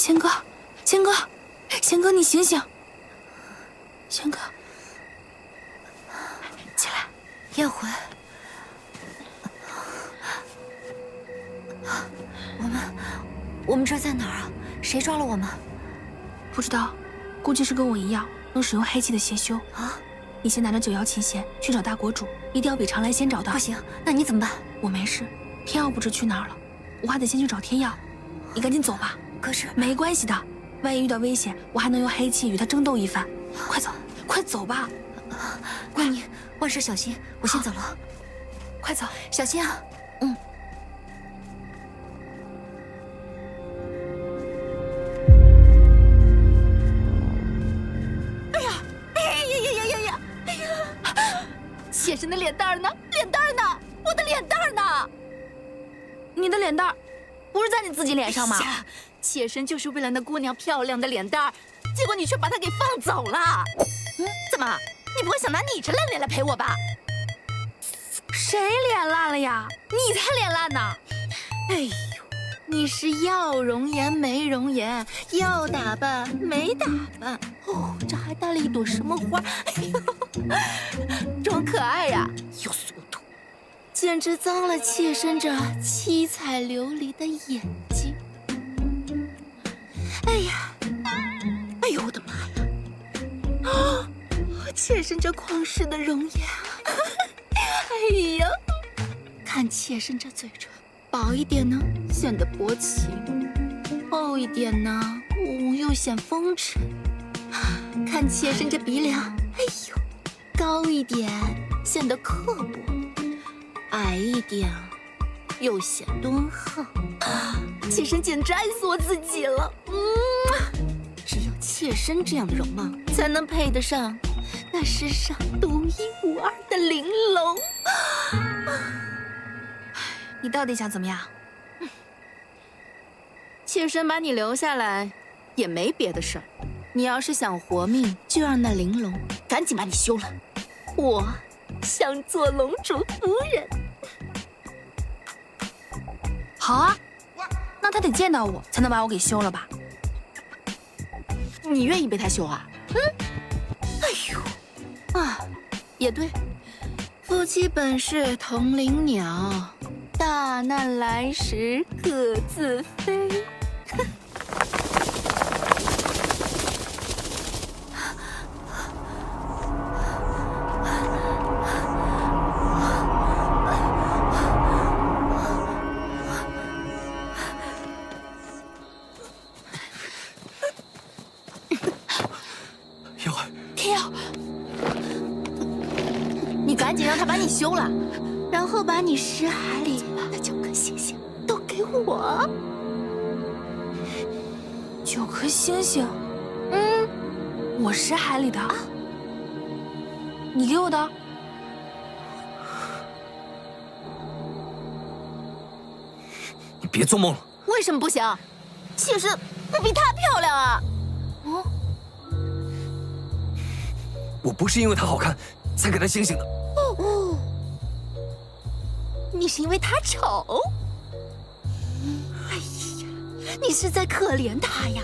仙哥，仙哥，仙哥，你醒醒！仙哥，起来！燕魂，我们这在哪儿啊？谁抓了我们？不知道，估计是跟我一样能使用黑气的邪修啊！你先拿着9妖琴弦去找大国主，一定要比长兰先找到。不行，那你怎么办？我没事，天耀不知去哪儿了，我还得先去找天耀。你赶紧走吧。可是没关系的，万一遇到危险，我还能用黑气与他争斗一番。快走，快走吧！闺女，万事小心，我先走了。快走，小心啊！妾身的脸蛋儿呢？脸蛋儿呢？我的脸蛋儿呢？你的脸蛋儿不是在你自己脸上吗？妾身就是为了那姑娘漂亮的脸蛋儿，结果你却把她给放走了。怎么？你不会想拿你这烂脸来陪我吧？谁脸烂了呀？你才脸烂呢！哎呦，你是要容颜没容颜，要打扮没打扮。哦，这还带了一朵什么花？哎呦，装可爱呀，又俗土，简直脏了妾身这七彩琉璃的眼睛。哎呀，哎呦我的妈呀！啊，妾身这旷世的容颜，哎呀，看妾身这嘴唇，薄一点呢显得薄情，厚一点呢又显风尘。看妾身这鼻梁，哎呦，高一点显得刻薄，矮一点又显敦厚。妾身简直爱死我自己了。只有妾身这样的容貌，才能配得上那世上独一无二的玲珑。你到底想怎么样？妾身把你留下来，也没别的事儿。你要是想活命，就让那玲珑赶紧把你休了。我想做龙主夫人。好啊，那他得见到我才能把我给休了吧？你愿意被他休啊？哎呦，啊，也对，夫妻本是同林鸟，大难来时各自飞。天耀，你赶紧让他把你休了，然后把你识海里的9颗星星都给我。9颗星星，我识海里的，你给我的。你别做梦了。为什么不行？妾身不比她漂亮啊！我不是因为她好看才给她星星的。你是因为她丑？哎呀，你是在可怜她呀！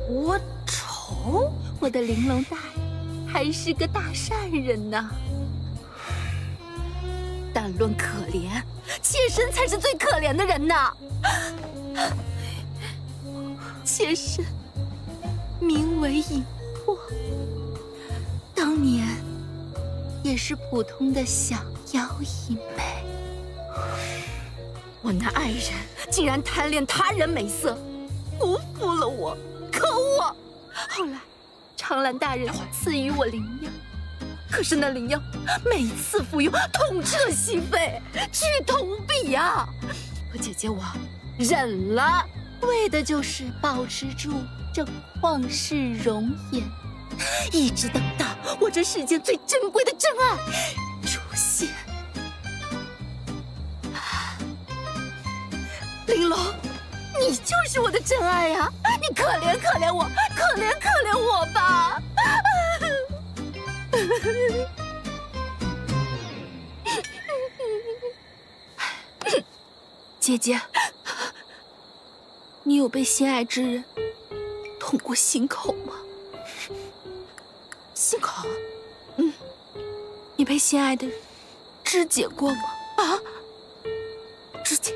我丑？我的玲珑大人还是个大善人呢。但论可怜，妾身才是最可怜的人呢。妾身名为尹破，当年也是普通的小妖一枚。我那爱人竟然贪恋他人美色，辜负了我，可恶！后来长兰大人赐予我灵药，可是那灵药每次服用痛彻心扉，剧痛无比呀！可姐姐我忍了，为的就是保持住这旷世容颜，一直等到我这世间最珍贵的真爱出现。玲珑，你就是我的真爱呀！你可怜可怜我，可怜可怜我吧！姐姐，你有被心爱之人捅过心口吗？心口？你被心爱的人肢解过吗？啊？肢解？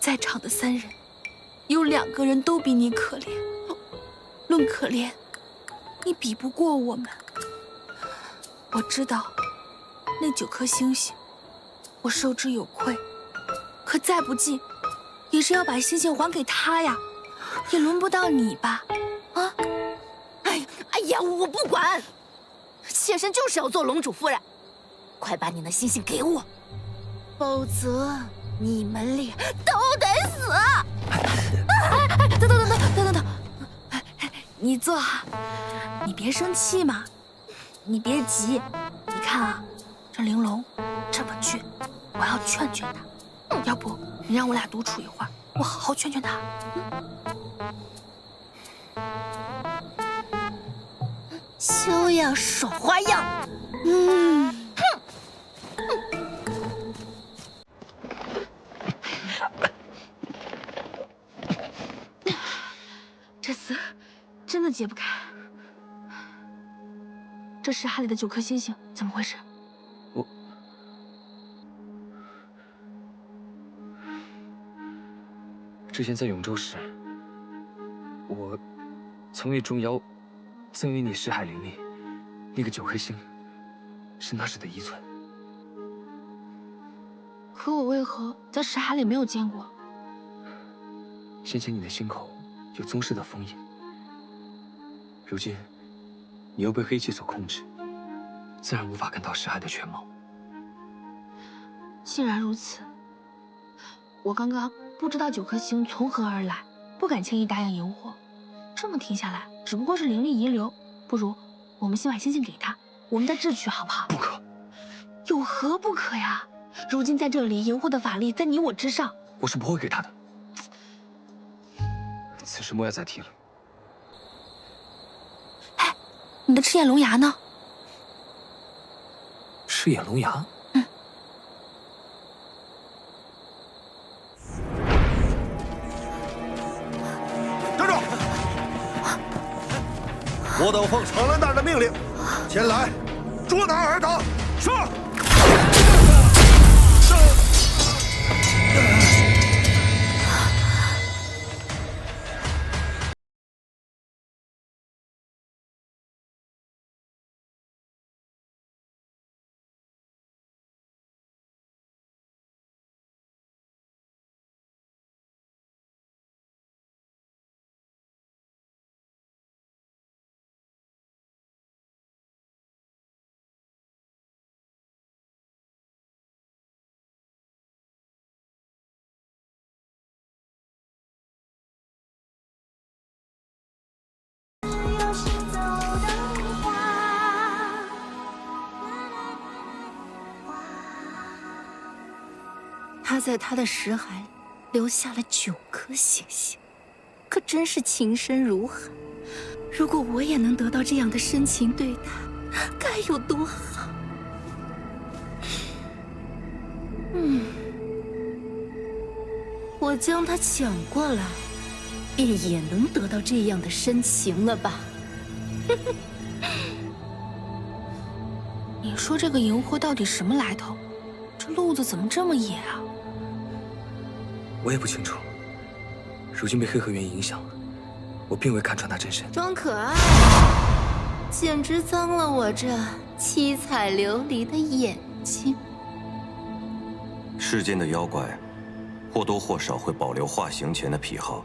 在场的3人，有2个人都比你可怜。论可怜，你比不过我们。我知道，那9颗星星，我受之有愧。可再不济，也是要把星星还给他呀。也轮不到你吧？啊！哎呀，我不管！妾身就是要做龙主夫人，快把你那星星给我，否则你们俩都得死！等，你坐好，你别生气嘛，你别急。你看啊，这玲珑这么倔，我要劝劝她。要不你让我俩独处一会儿，我好好劝劝她。休要耍花样！这厮真的解不开。这石海里的9颗星星怎么回事？之前在永州时，我曾为钟瑶赠予你石海灵力，那个9颗星是那时的遗存。可我为何在石海里没有见过？先前你的心口有宗室的封印，如今你又被黑气所控制，自然无法看到石海的全貌。既然如此，我刚刚不知道9颗星从何而来，不敢轻易答应荧惑。这么听下来，只不过是灵力遗留。不如我们先把星星给他，我们再智取，好不好？不可！有何不可呀？如今在这里，荧惑的法力在你我之上，我是不会给他的。此事莫要再提了。哎，你的赤眼龙牙呢？赤眼龙牙？站住！我等奉长兰大人的命令，前来捉拿尔等。是。他在他的识海里留下了9颗星星，可真是情深如海。如果我也能得到这样的深情对待，该有多好！我将他抢过来，便也能得到这样的深情了吧？你说这个荧惑到底什么来头？这路子怎么这么野啊？我也不清楚。如今被黑河源影响，我并未看穿他真身。装可爱，简直脏了我这七彩琉璃的眼睛。世间的妖怪，或多或少会保留化形前的癖好，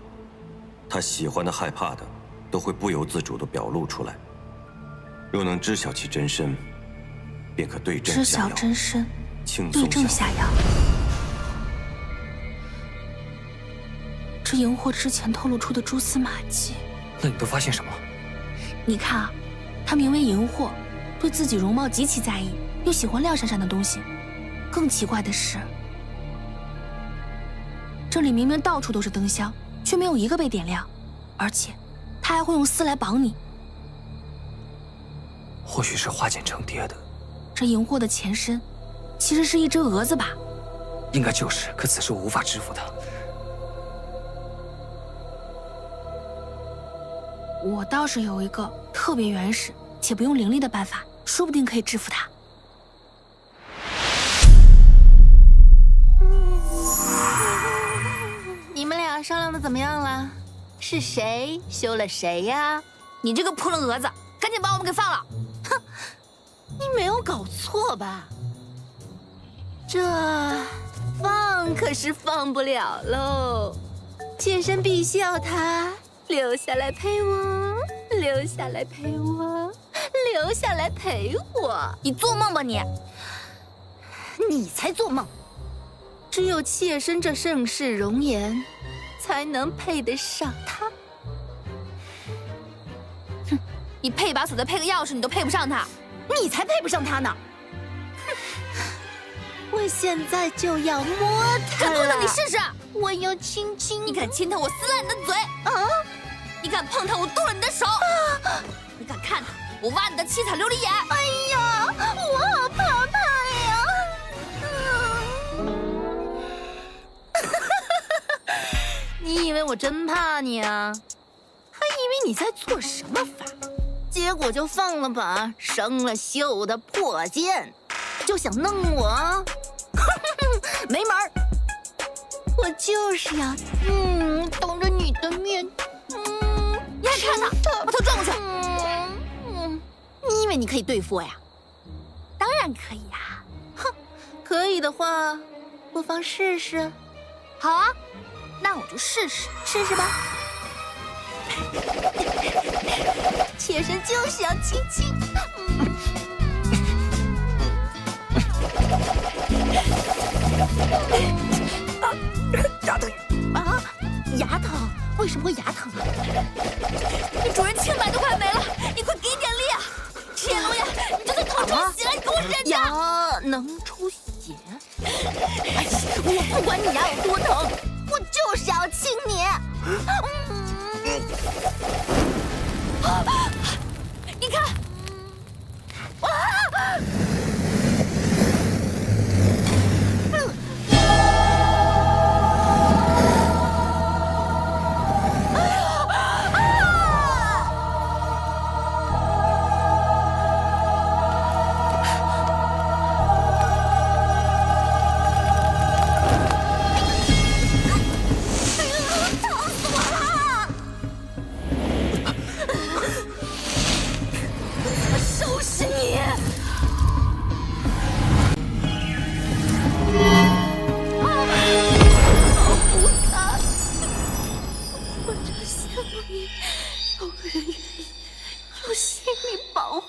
他喜欢的、害怕的，都会不由自主地表露出来。若能知晓其真身，便可对症下药。知晓真身，轻对松下症下药。这荧惑之前透露出的蛛丝马迹，那你都发现什么？你看啊，他名为荧惑，对自己容貌极其在意，又喜欢亮闪闪的东西。更奇怪的是，这里明明到处都是灯箱，却没有一个被点亮，而且他还会用丝来绑你。或许是化茧成蝶的。这荧惑的前身，其实是一只蛾子吧？应该就是，可此时我无法制服他。我倒是有一个特别原始且不用灵力的办法，说不定可以制服他。你们俩商量的怎么样了？是谁休了谁呀？你这个扑棱蛾子，赶紧把我们给放了！你没有搞错吧？这放可是放不了喽，妾身必须要他留下来陪我，留下来陪我，留下来陪我。你做梦吧你！你才做梦！只有妾身这盛世容颜，才能配得上他。你配一把锁，再配个钥匙，你都配不上他。你才配不上他呢！我现在就要摸他了。敢动他，你试试！我要亲亲。你敢亲他，我撕烂你的嘴！啊！你敢碰他，我剁了你的手！你敢看他，我挖你的七彩琉璃眼！哎呀，我好怕他呀！你以为我真怕你啊？还以为你在做什么法，结果就放了把生了锈的破剑，就想弄我？没门儿！我就是要当着你的面，你还看他，把头转过去！你以为你可以对付我呀？当然可以呀！哼，可以的话，不妨试试。好啊，那我就试试吧。妾身就是要亲亲。牙疼啊！牙疼？为什么会牙疼啊？你主人清白都快没了，你快给点力啊！赤焰龙牙，你就算头出血了，你给我忍着！牙能出血？哎呀，我不管你牙有多疼，我就是要亲你。你看，收拾你！保护他！我只羡慕你，有个人愿意用性命保护。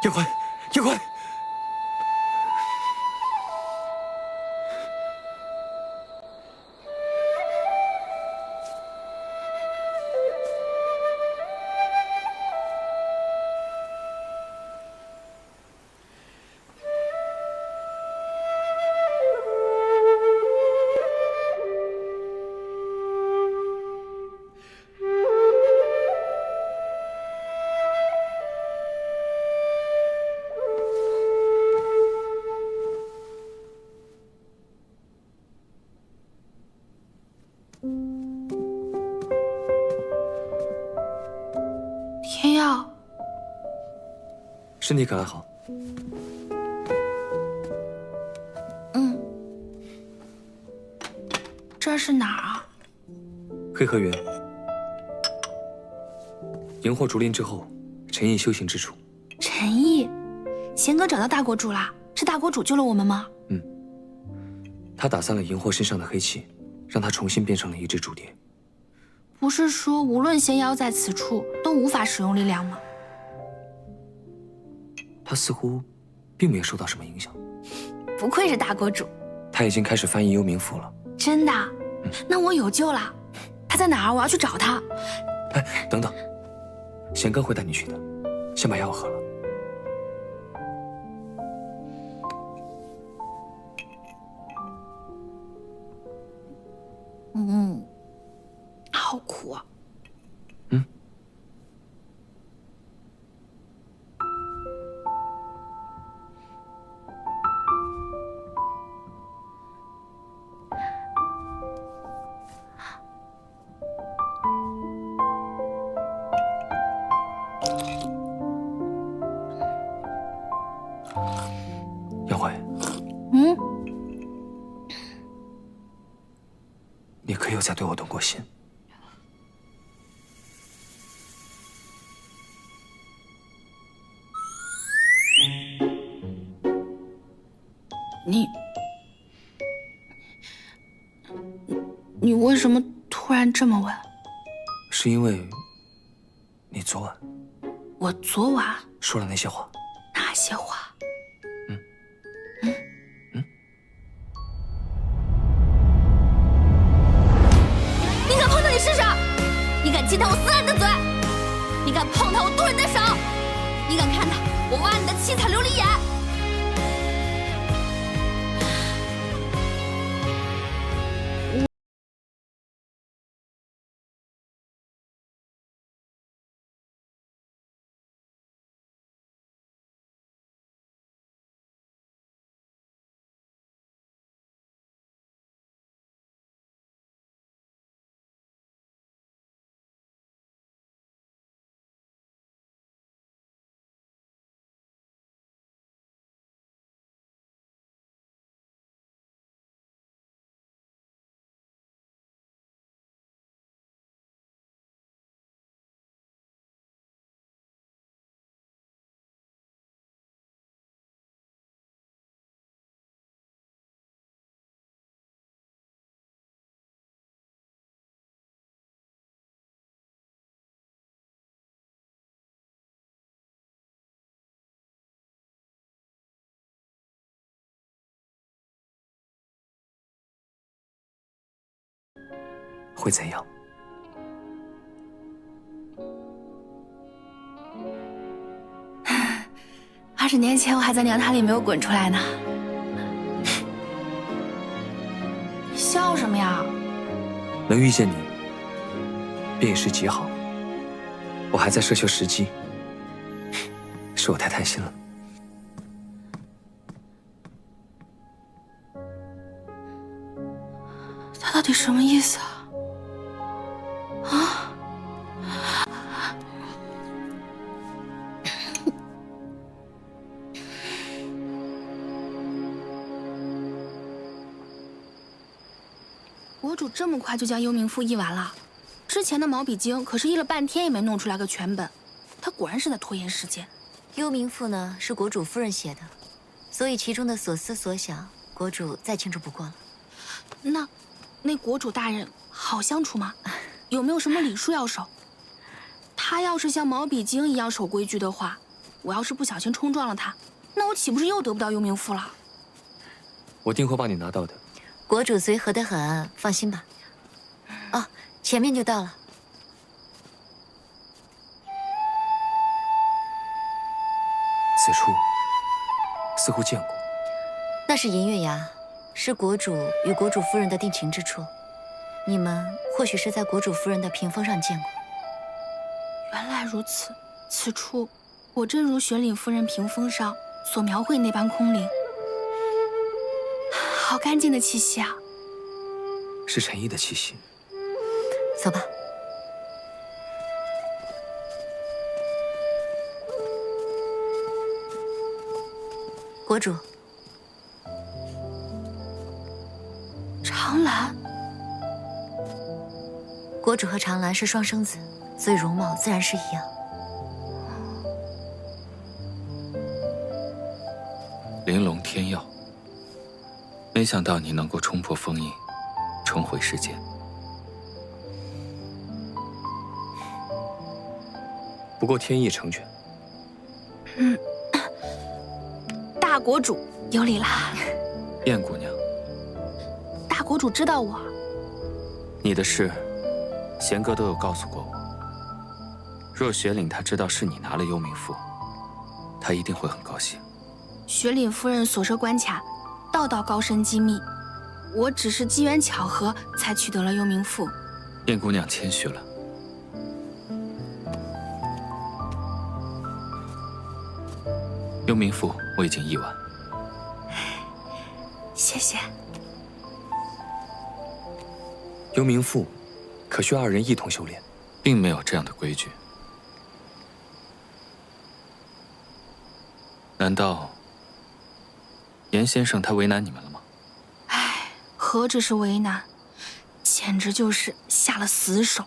叶欢，叶欢。天耀，身体可还好？这是哪儿啊？黑河原。荧惑竹林之后，陈毅修行之处。陈毅，贤哥找到大国主啦？是大国主救了我们吗？他打散了荧惑身上的黑气，让他重新变成了一只竹蝶。不是说无论仙妖在此处都无法使用力量吗？他似乎并没有受到什么影响。不愧是大国主，他已经开始翻译幽冥符了。真的？那我有救了。他在哪儿？我要去找他。哎，等等，贤哥会带你去的。先把药喝了。好苦啊。再对我动过心。你为什么突然这么问？是因为你昨晚我昨晚说了那些话。哪些话？你敢碰他，你试试！你敢轻弹我思兰的嘴！你敢碰他我杜人的手！你敢看他我挖你的七彩琉璃眼！会怎样？20年前我还在娘胎里没有滚出来呢。你笑什么呀？能遇见你，便已是极好。我还在奢求时机，是我太贪心了。他到底什么意思啊？啊？国主这么快就将幽冥赋译完了？之前的毛笔经可是译了半天也没弄出来个全本，他果然是在拖延时间。幽冥赋呢是国主夫人写的，所以其中的所思所想，国主再清楚不过了。那国主大人好相处吗？有没有什么礼数要守？他要是像毛笔经一样守规矩的话，我要是不小心冲撞了他，那我岂不是又得不到幽冥赋了？我定会帮你拿到的。国主随和得很，放心吧。哦，前面就到了。此处似乎见过。那是银月崖，是国主与国主夫人的定情之处。你们或许是在国主夫人的屏风上见过。原来如此，此处果真如玄岭夫人屏风上所描绘那般空灵，好干净的气息啊！是陈毅的气息。走吧。国主，长兰，国主和长兰是双生子，所以容貌自然是一样。玲珑天药，没想到你能够冲破封印，重回世间。不过天意成全。大国主有礼啦。燕姑娘，大国主知道我。你的事，贤哥都有告诉过我。若雪岭他知道是你拿了幽冥赋，他一定会很高兴。雪岭夫人所设关卡，道道高深机密，我只是机缘巧合才取得了幽冥赋。燕姑娘谦虚了。幽冥赋我已经译完。谢谢。幽冥赋可需二人一同修炼，并没有这样的规矩。难道严先生他为难你们了吗？唉，何止是为难，简简直就是下了死手。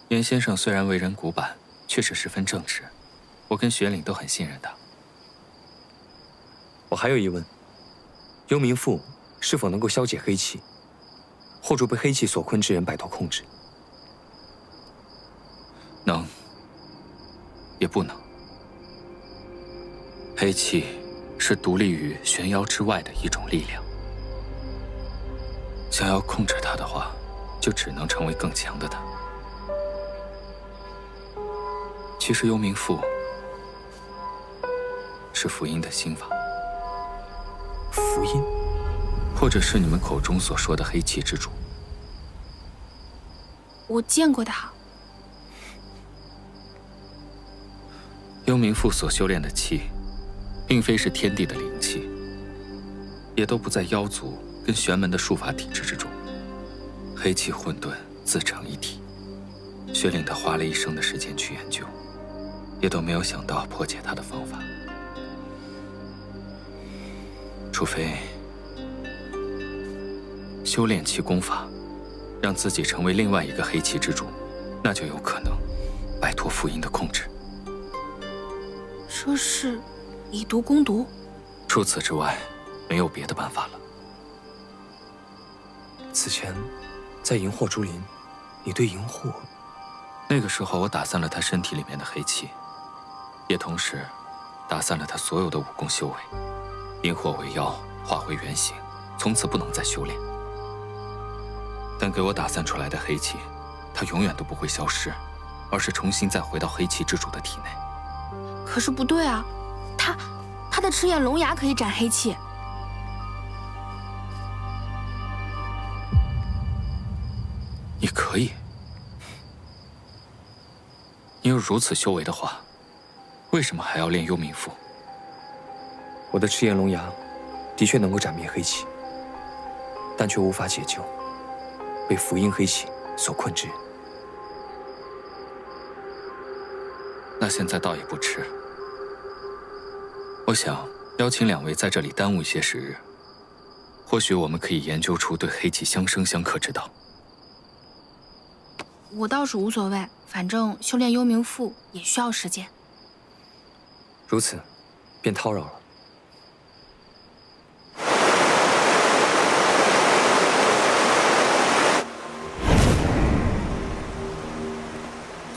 严先生虽然为人古板，却是十分正直，我跟雪岭都很信任他。我还有疑问：幽冥赋是否能够消解黑气，或助被黑气所困之人摆脱控制？能，也不能。黑气是独立于玄妖之外的一种力量，想要控制它的话，就只能成为更强的它。其实幽冥赋是符音的心法，符音，或者是你们口中所说的黑气之主。我见过他。幽冥赋所修炼的气，并非是天地的灵气，也都不在妖族跟玄门的术法体制之中。黑气混沌自成一体，雪岭他花了一生的时间去研究，也都没有想到破解它的方法。除非修炼气功法，让自己成为另外一个黑气之主，那就有可能摆脱符音的控制。这是以毒攻毒，除此之外，没有别的办法了。此前，在萤火竹林，你对萤火……那个时候，我打散了他身体里面的黑气，也同时打散了他所有的武功修为。萤火为妖，化回原形，从此不能再修炼。但给我打散出来的黑气，它永远都不会消失，而是重新再回到黑气之主的体内。可是不对啊，他的赤焰龙牙可以斩黑气。你可以。你有如此修为的话，为什么还要练幽冥赋？我的赤焰龙牙的确能够斩灭黑气，但却无法解救被符音黑气所困之人。那现在倒也不迟。我想邀请两位在这里耽误一些时日，或许我们可以研究出对黑气相生相克之道。我倒是无所谓，反正修炼幽冥赋也需要时间。如此，便叨扰了。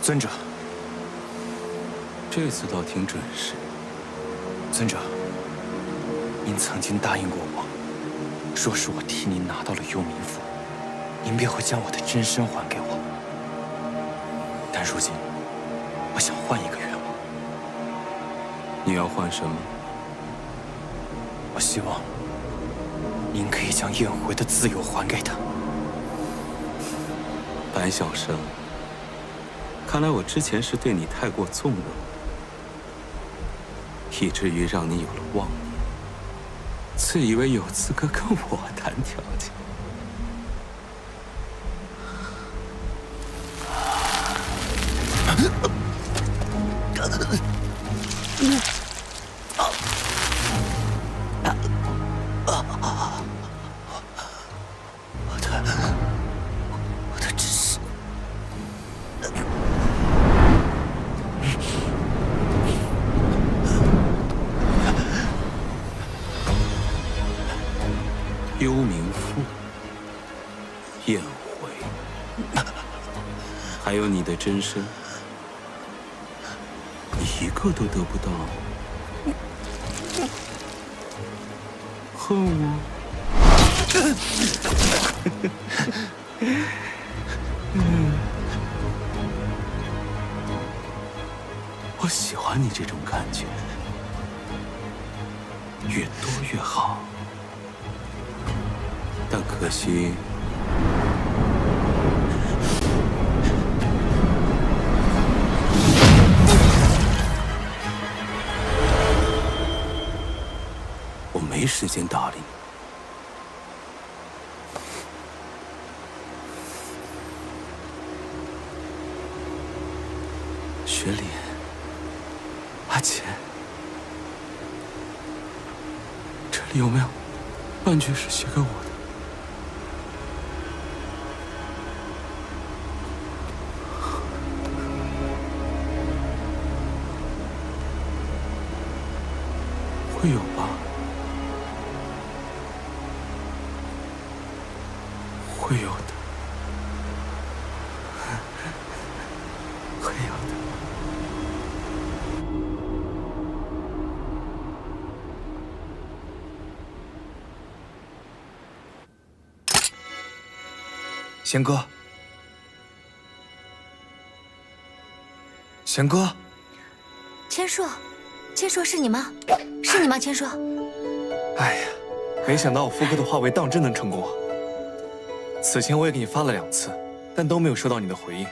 尊者，这次倒挺准时。尊者，您曾经答应过我，若是我替您拿到了幽冥赋，您便会将我的真身还给我。但如今，我想换一个愿望。你要换什么？我希望您可以将燕回的自由还给他。白小生，看来我之前是对你太过纵容，以至于让你有了妄念，自以为有资格跟我谈条件。我的知识，幽冥赋、燕回，还有你的真身，一个都得不到，恨我？我喜欢你这种感觉，越多越好。但可惜，我没时间搭理你。雪里，阿浅，这里有没有半句是写给我的？会有吧？会有的，会有的。贤哥，贤哥，千硕，千硕是你吗？是你吗，千硕？哎呀，没想到我复刻的化为当真能成功啊！此前我也给你发了2次，但都没有收到你的回应，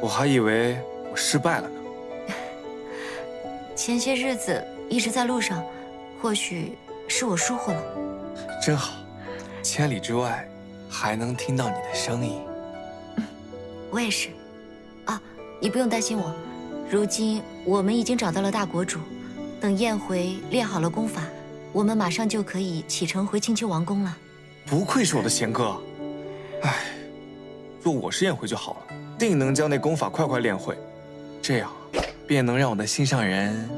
我还以为我失败了呢。前些日子一直在路上，或许是我疏忽了。真好，千里之外还能听到你的声音。我也是。啊，你不用担心我，如今我们已经找到了大国主，等燕回练好了功法，我们马上就可以启程回青丘王宫了。不愧是我的贤哥，哎，若我是燕回就好了，定能将那功法快快练会，这样便能让我的心上人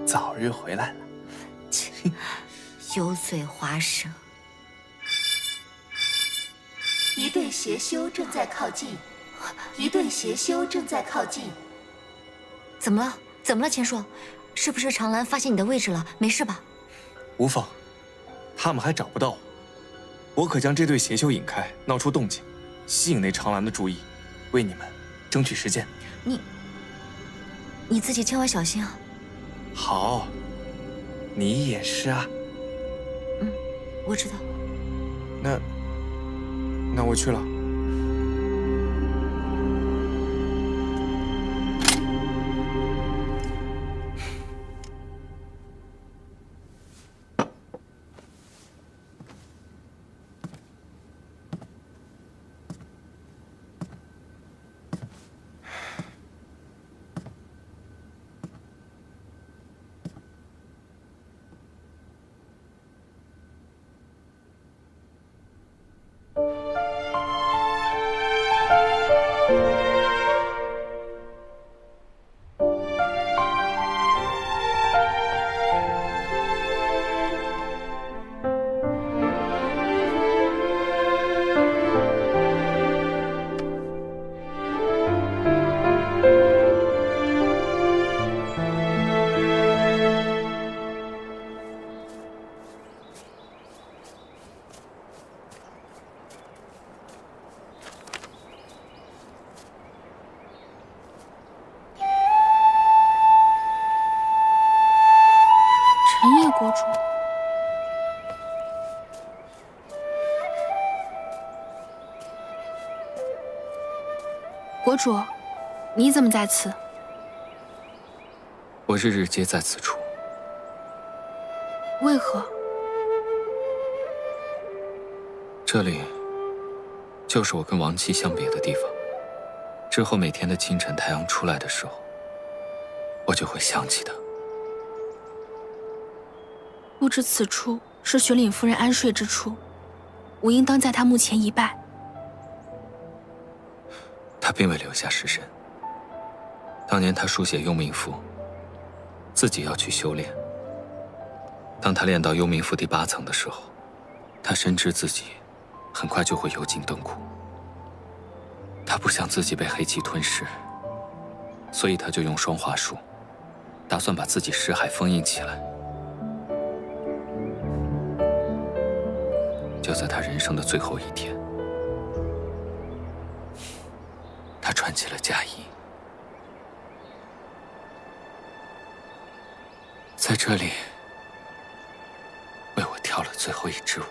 早日回来了。油嘴滑舌。一队邪修正在靠近，一队邪修正在靠近。怎么了？怎么了，千硕？是不是长兰发现你的位置了？没事吧？无妨，他们还找不到我，我可将这对邪修引开，闹出动静，吸引那长兰的注意，为你们争取时间。你自己千万小心啊！好，你也是啊。我知道。那我去了。陈叶国主，国主，你怎么在此？我日日皆在此处。为何？这里就是我跟亡妻相别的地方。之后每天的清晨，太阳出来的时候，我就会想起他。不知此处是雪岭夫人安睡之处，我应当在她墓前一拜。他并未留下尸身。当年他书写幽冥符，自己要去修炼。当他练到幽冥符第8层的时候，他深知自己很快就会油尽灯枯。他不想自己被黑气吞噬，所以他就用双华术，打算把自己尸骸封印起来。就在他人生的最后一天，他穿起了嫁衣，在这里为我跳了最后一支舞。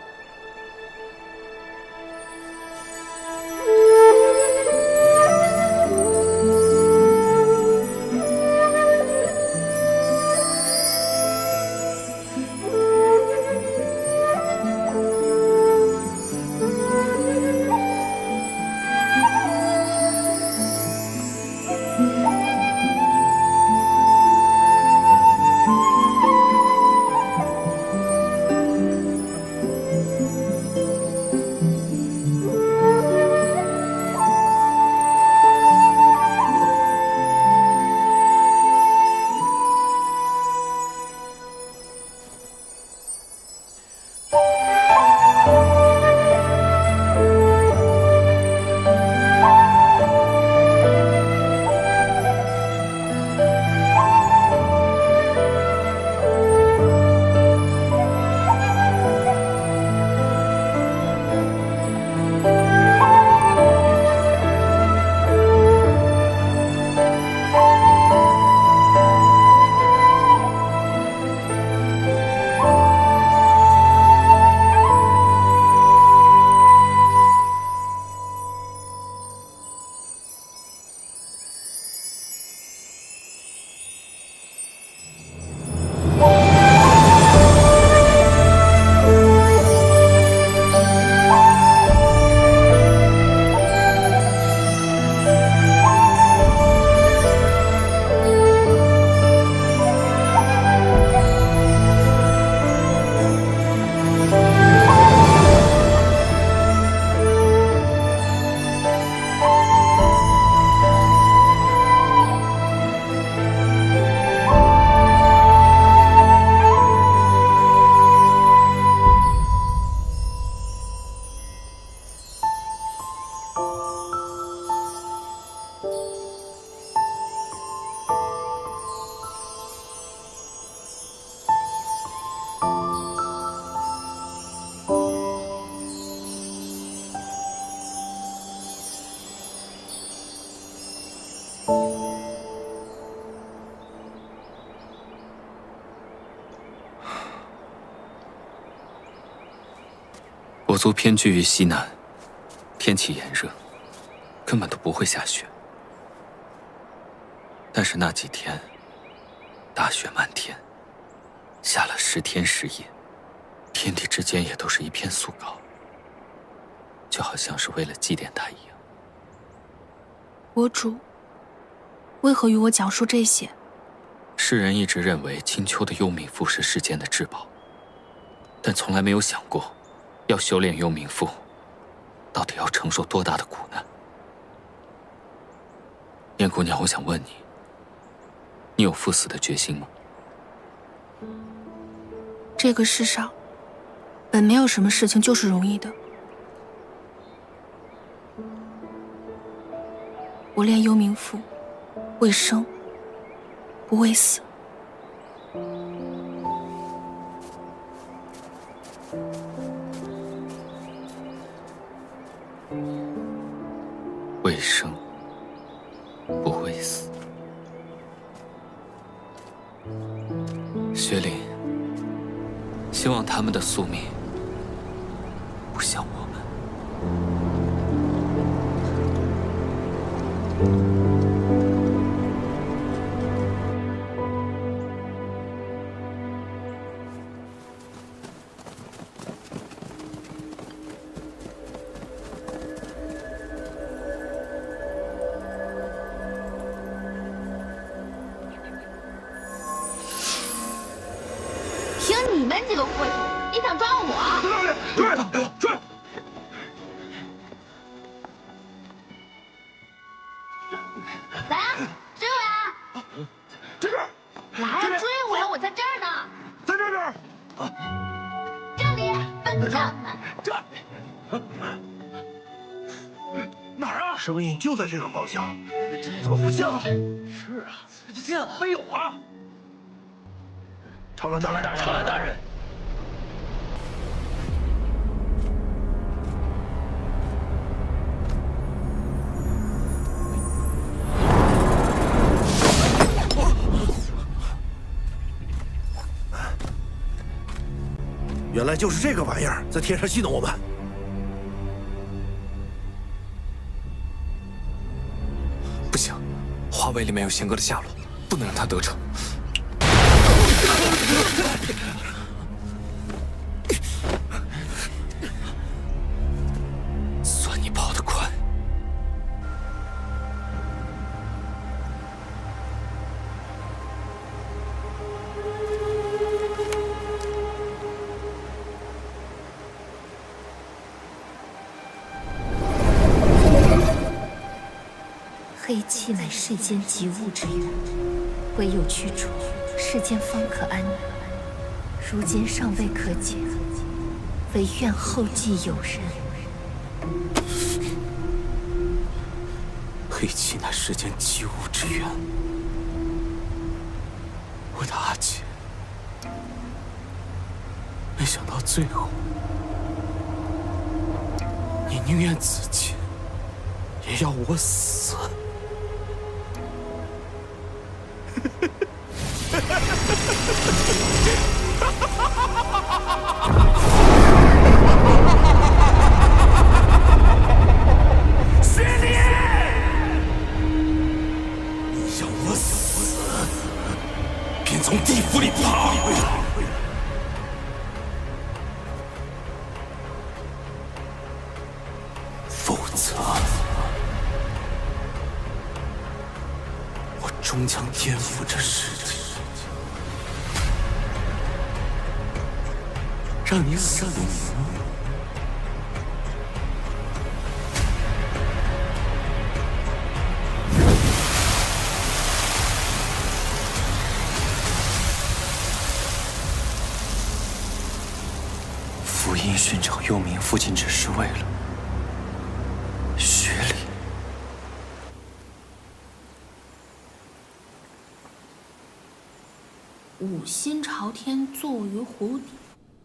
我族偏居于西南，天气炎热，根本都不会下雪。但是那几天，大雪漫天，下了10天10夜，天地之间也都是一片肃高，就好像是为了祭奠他一样。国主，为何与我讲述这些？世人一直认为青丘的幽冥赋是世间的至宝，但从来没有想过，要修炼幽冥赋，到底要承受多大的苦难。燕姑娘，我想问你，你有赴死的决心吗？这个世上，本没有什么事情就是容易的。我练幽冥赋，为生，不为死。为生，不为死。雪岭，希望他们的宿命不像我们。凭你们几个货主，你想抓我？追他，追！来啊，追我呀！这边，来啊，追我呀！我在这儿呢，在这边。这里，笨蛋们！这哪儿啊？声音就在这个方向，怎么不像？是啊，像没有啊！长安大人，长安大人。原来就是这个玩意儿在天上戏弄我们。不行，华卫里面有贤哥的下落，不能让他得逞。算你跑得快。黑气乃世间极物之源，唯有驱除，世间方可安宁。如今尚未可解，唯愿后继有人。黑气乃世间极物之源，我的阿姐，没想到最后，你宁愿自尽，也要我死。师弟，你要我死，便从地府里爬。否则，我终将颠覆这世界，让你死了。福音寻找幽冥父亲，只是为了雪里。五心朝天，坐于湖底，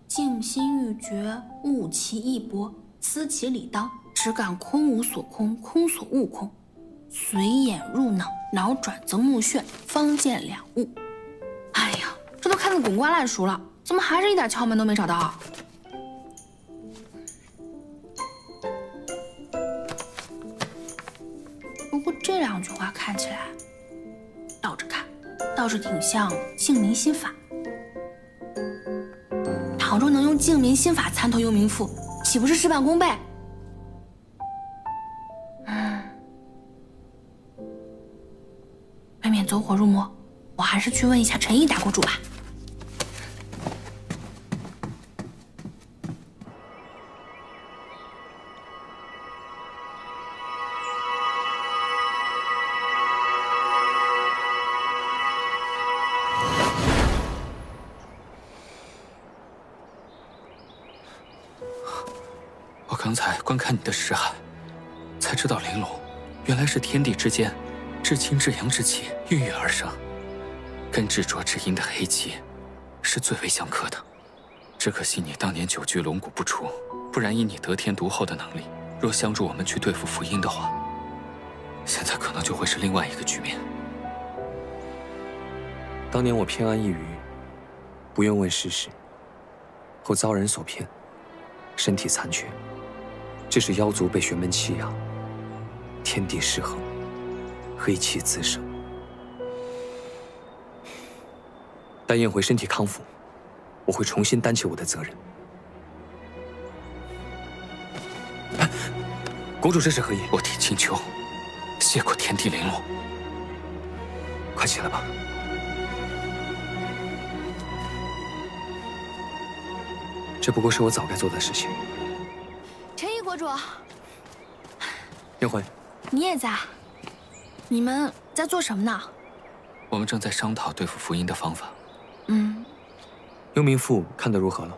静心欲绝，悟其意博，思其理当，只感空无所空，空所悟空。随眼入脑，脑转则目眩，方见两物。哎呀，这都看得滚瓜烂熟了，怎么还是一点窍门都没找到？这2句话看起来，倒着看，倒是挺像净民心法。倘若能用净民心法参透幽冥赋，岂不是事半功倍？未免走火入魔，我还是去问一下陈毅大国主吧。我刚才观看你的识海，才知道玲珑原来是天地之间至清至阳之气孕育而生，跟执着之阴的黑气是最为相克的。只可惜你当年久居龙谷不出，不然以你得天独厚的能力，若相助我们去对付福音的话，现在可能就会是另外一个局面。当年我偏安一隅，不愿问世事，后遭人所骗，身体残缺，致使妖族被玄门欺压，天地失衡，黑气滋生。待燕回身体康复，我会重新担起我的责任。公主这是何意？我替青丘谢过天地玲珑。快起来吧。这不过是我早该做的事情。陈毅国主，燕回，你也在？你们在做什么呢？我们正在商讨对付福音的方法。幽冥赋看得如何了？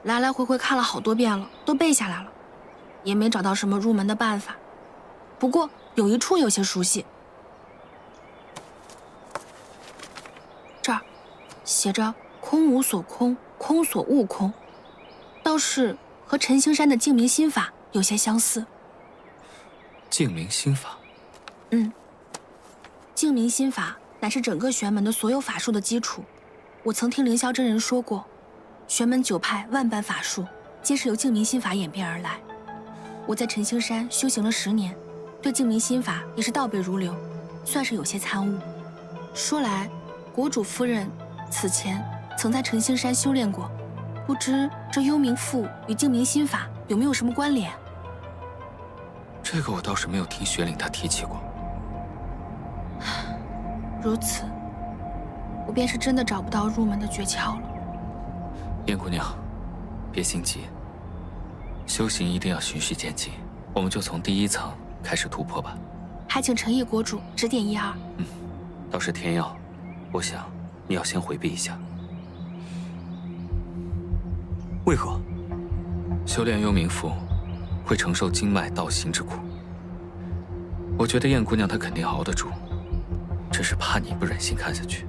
来来回回看了好多遍了，都背下来了，也没找到什么入门的办法。不过有一处有些熟悉，这儿写着“空无所空，空所悟空”，倒是和陈星山的净明心法有些相似。净明心法？净明心法乃是整个玄门的所有法术的基础。我曾听凌霄真人说过，玄门9派万般法术，皆是由净明心法演变而来。我在陈星山修行了10年，对净明心法也是倒背如流，算是有些参悟。说来，国主夫人此前曾在陈星山修炼过，不知这幽冥赋与净明心法有没有什么关联？这个我倒是没有听雪岭他提起过。如此，我便是真的找不到入门的诀窍了。燕姑娘，别心急，修行一定要循序渐进，我们就从第1层开始突破吧。还请陈毅国主指点1、2。倒是天药，我想你要先回避一下。为何？修炼幽冥赋会承受经脉道行之苦，我觉得燕姑娘她肯定熬得住，只是怕你不忍心看下去。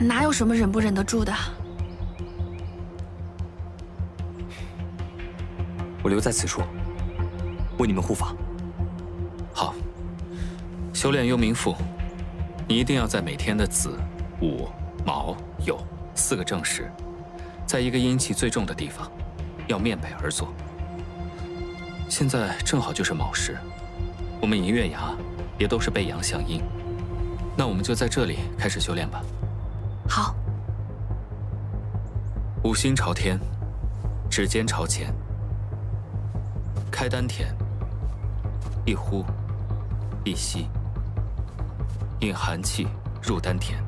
哪有什么忍不忍得住的？我留在此处，为你们护法。好，修炼幽冥赋，你一定要在每天的子、午、卯、酉4个正时，在一个阴气最重的地方，要面北而坐。现在正好就是卯时，我们银月崖也都是背阳向阴，那我们就在这里开始修炼吧。好。五心朝天，指尖朝前，开丹田，一呼一吸，引寒气入丹田。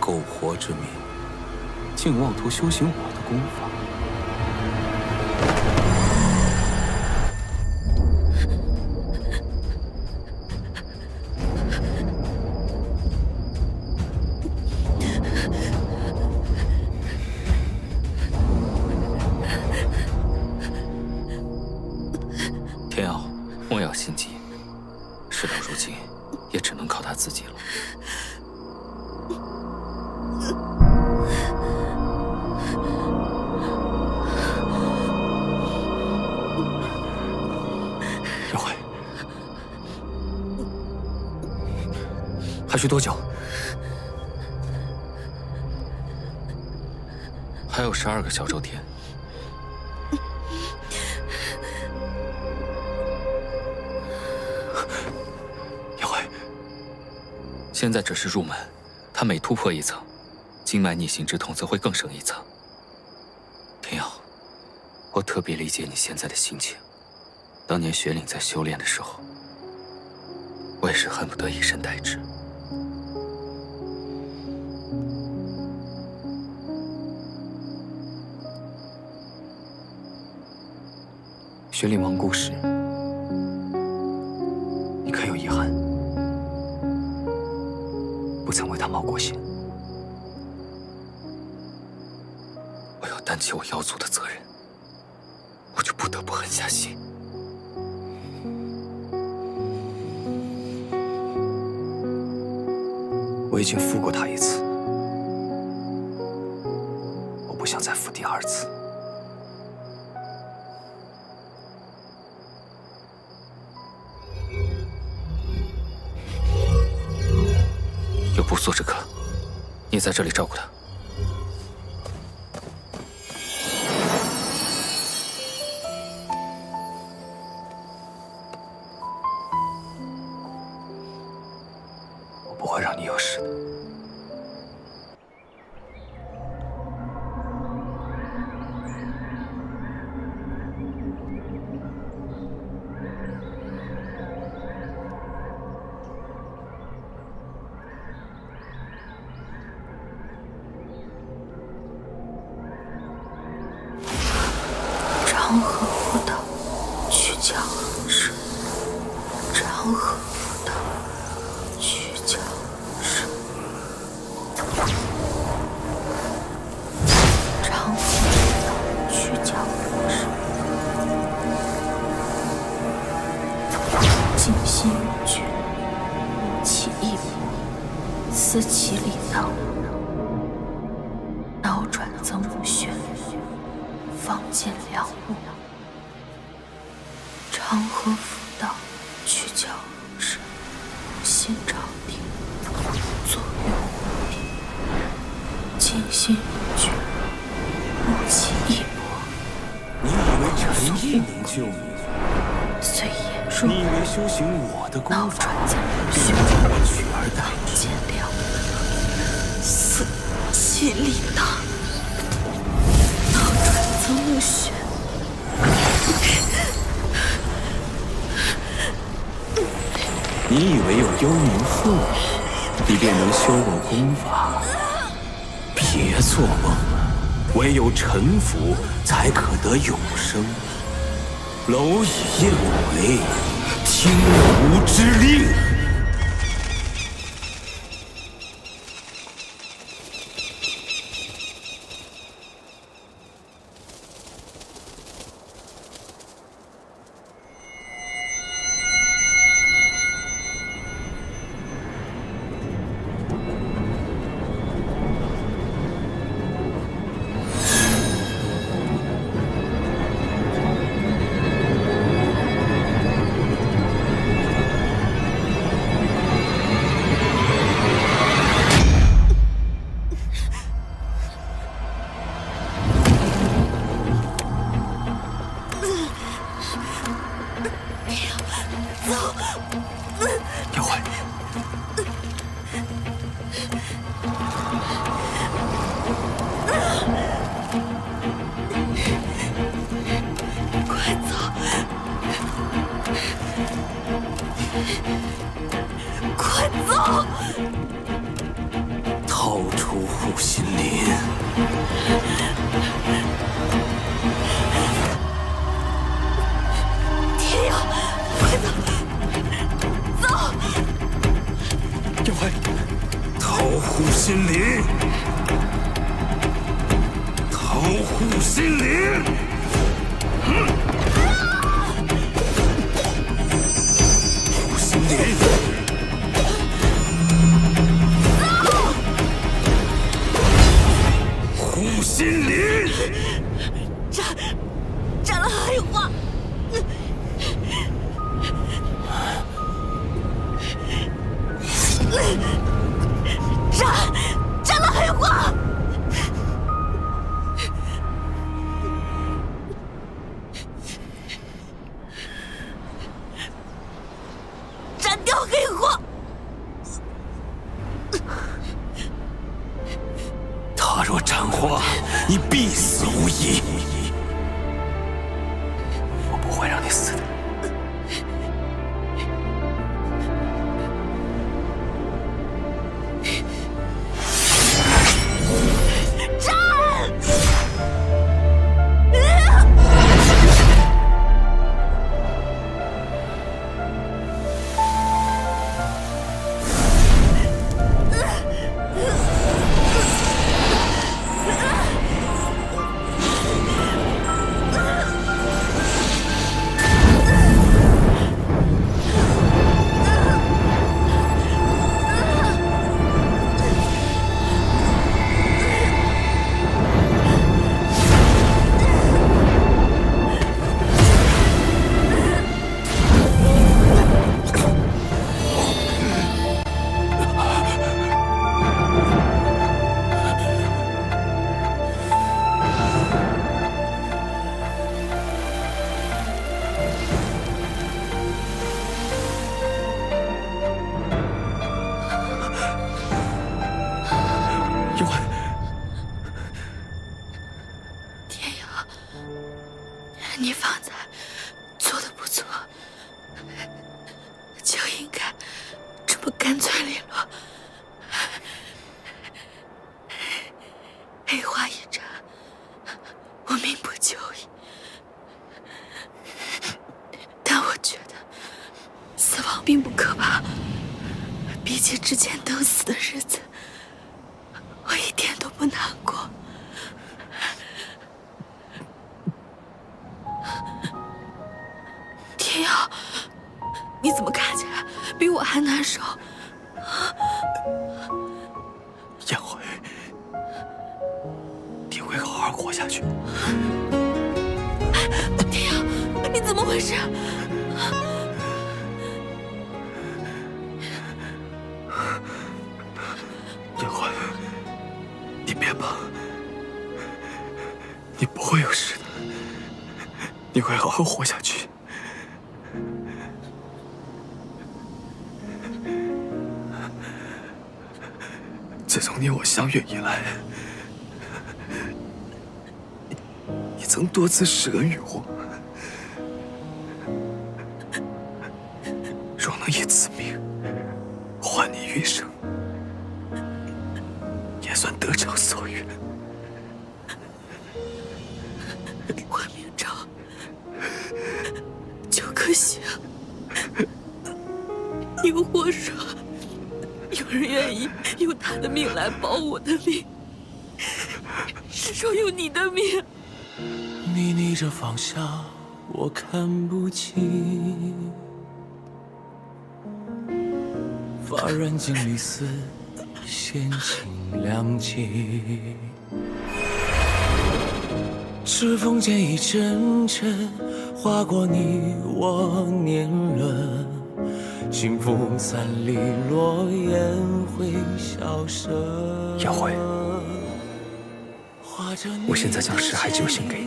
苟活之民，竟妄图修行我的功法。天瑶，莫要心急。事到如今，也只能靠他自己了。耀辉，还需多久？还有12个小周天。耀辉，现在只是入门，他每突破一层，经脉逆行之痛则会更胜一层。天耀，我特别理解你现在的心情。当年雪岭在修炼的时候，我也是恨不得以身代之。雪岭亡故时，你可有遗憾？不曾为他冒过险。我要担起我妖族的责任，我就不得不狠下心。我已经负过他一次，我不想再负第2次。有不速之客，你在这里照顾他。我不会让你有事的。长河辅导，曲江是长河辅导，曲江是长河辅导，曲江是静心语句，其意理，思其理当，脑转增无旋。方见良物，长河辅导，曲教是心朝廷，坐于湖边，静心语句，目其一搏。你以为陈毅能救你？虽言若你以为修行我的功脑法转增无便旋，能我取而代之？见良物，思其理当。曾无旋，你以为有幽冥护你，你便能修我功法？别做梦了，唯有臣服才可得永生。蝼蚁燕回，听吾之令。耀辉，快走！快走！逃出护心林。天耀，快走！走！耀辉，逃护心林，逃护心林。护心林，杀了黑花！斩掉黑花！他若斩花，你必死无疑。我不会让你死的。你方才做的不错，就应该这么干脆利落。黑花一斩，我命不久矣。但我觉得死亡并不可怕，比起之前等死的日子，我一点都不难过。天瑶，你怎么看起来比我还难受？燕辉，你会好好活下去。天瑶，你怎么回事？燕辉，你别怕，你不会有事的，你会好好活下去。自从你我相遇以来，你曾多次施恩于我。若能以此命换你余生，也算得偿所愿。换明朝，就可行。又或说，有人愿意用他的命来保我的命，是说用你的命。你逆着方向，我看不清。发染尽离丝，闲情两极。指缝间一阵阵划过你我年轮。清风散离落雁会消失。燕辉，我现在将石海酒献给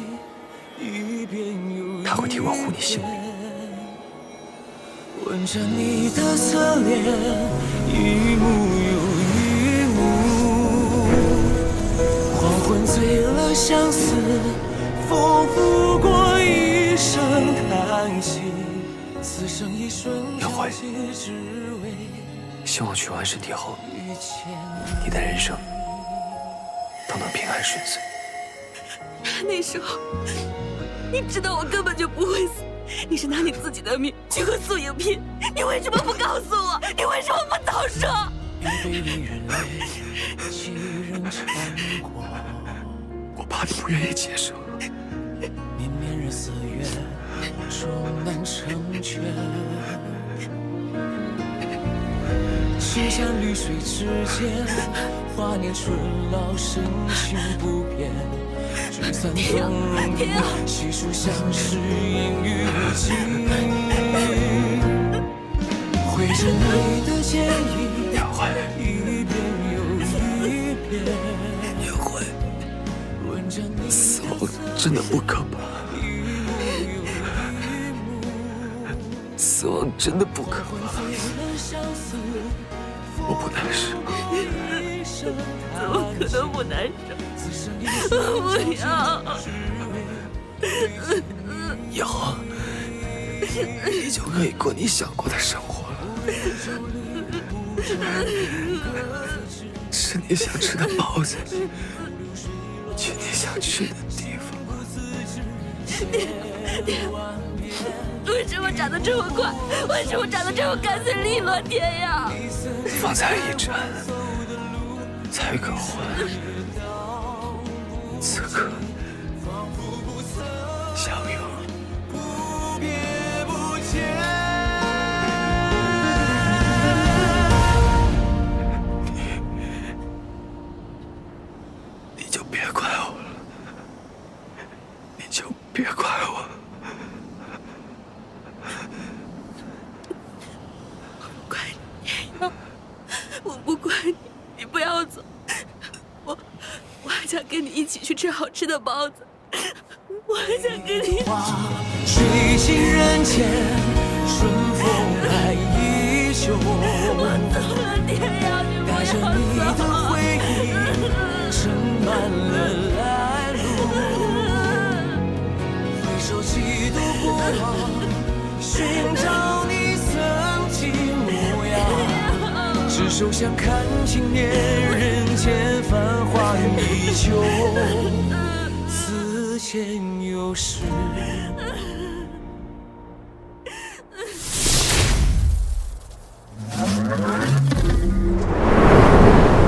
你，他会替我护你性命。闻着你的侧脸，一幕又一幕，黄昏醉了相思，风拂过一声叹息。此生一瞬，燕辉，希望取完身体后，你的人生都能平安顺遂。那时候，你知道我根本就不会死，你是拿你自己的命去和素影拼，你为什么不告诉我？你为什么不早说？我怕你不愿意接受。绵绵人似月，终难成全。青山绿水之间，华年春老，深情不变。聚散从容，细数相识，烟雨尽。绘着你的剪影，也会。死亡真的不可怕，死亡真的不可怕。我不难受。怎么可能不难受？不要！以后你就可以过你想过的生活了，吃你想吃的包子，去你想去的地方。爹，为什么长得这么快？为什么长得这么干脆利落？爹呀！方才一战，才可还，此刻相拥。你就别怪我了，你就别怪我。怪你，我不怪你，你不要走，我还想跟你一起去吃好吃的包子，我还想跟你一起。水尽人间，春风还依旧。我走了，爹呀，你不带着你要的走。回忆，盛满了来路。回首几度过往，寻找你曾经模样。只手想看今年人间繁华依旧，此间有时。